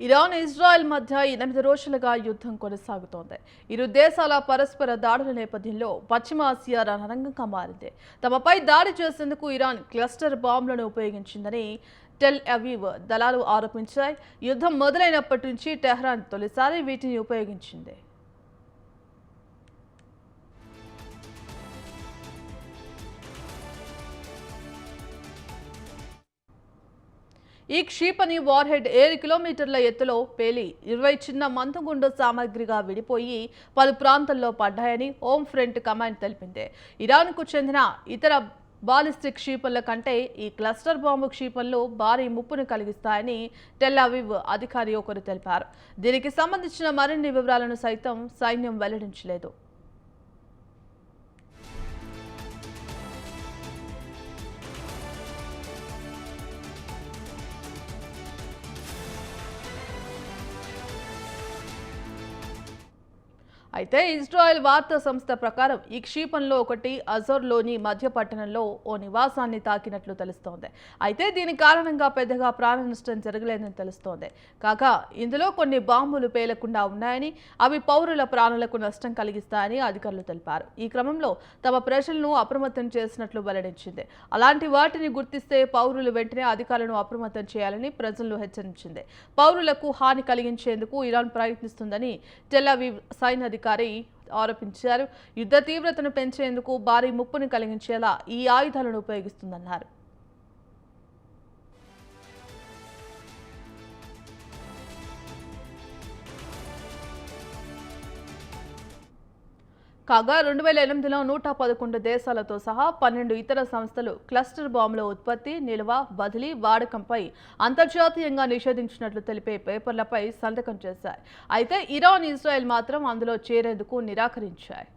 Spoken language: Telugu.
ఇరాన్ ఇజ్రాయెల్ మధ్య 8 రోజులుగా యుద్ధం కొనసాగుతోంది. ఇరు దేశాల పరస్పర దాడుల నేపథ్యంలో పశ్చిమ ఆసియా రణరంగంగా మారింది. తమపై దాడి చేసేందుకు ఇరాన్ క్లస్టర్ బాంబులను ఉపయోగించిందని టెల్ అవీవ్ దళాలు ఆరోపించాయి. యుద్ధం మొదలైనప్పటి నుంచి టెహ్రాన్ తొలిసారి వీటిని ఉపయోగించింది. ఈ క్షిపణి వార్హెడ్ 7 కిలోమీటర్ల ఎత్తులో పేలి 20 చిన్న మందుగుండు సామగ్రిగా విడిపోయి పలు ప్రాంతాల్లో పడ్డాయని హోమ్ ఫ్రంట్ కమాండ్ తెలిపింది. ఇరాన్కు చెందిన ఇతర బాలిస్టిక్ క్షిపణుల కంటే ఈ క్లస్టర్ బాంబు క్షిపణులు భారీ ముప్పును కలిగిస్తాయని టెల్ అవీవ్ అధికారి ఒకరు తెలిపారు. దీనికి సంబంధించిన మరిన్ని వివరాలను సైతం సైన్యం వెల్లడించలేదు. అయితే ఇజ్రాయెల్ వార్తా సంస్థ ప్రకారం ఈ క్షిపణిలో ఒకటి అజోర్లోని మధ్య పట్టణంలో ఓ నివాసాన్ని తాకినట్లు తెలుస్తోంది. అయితే దీని కారణంగా పెద్దగా ప్రాణ నష్టం జరగలేదని తెలుస్తోంది. కాగా ఇందులో కొన్ని బాంబులు పేలకుండా ఉన్నాయని, అవి పౌరుల ప్రాణాలకు నష్టం కలిగిస్తాయని అధికారులు తెలిపారు. ఈ క్రమంలో తమ ప్రజలను అప్రమత్తం చేసినట్లు వెల్లడించింది. అలాంటి వాటిని గుర్తిస్తే పౌరులు వెంటనే అధికారులను అప్రమత్తం చేయాలని ప్రజలను హెచ్చరించింది. పౌరులకు హాని కలిగించేందుకు ఇరాన్ ప్రయత్నిస్తుందని టెల్ అవీవ్ సైన్యాధికారి ఆరోపించారు. యుద్ధ తీవ్రతను పెంచేందుకు భారీ ముప్పును కలిగించేలా ఈ ఆయుధాలను ఉపయోగిస్తుందన్నారు. కాగా 2008లో 111 దేశాలతో సహా 12 ఇతర సంస్థలు క్లస్టర్ బాంబుల ఉత్పత్తి, నిల్వ, బదిలీ, వాడకంపై అంతర్జాతీయంగా నిషేధించినట్లు తెలిపే పేపర్లపై సంతకం చేశాయి. అయితే ఇరాన్, ఇజ్రాయెల్ మాత్రం అందులో చేరేందుకు నిరాకరించాయి.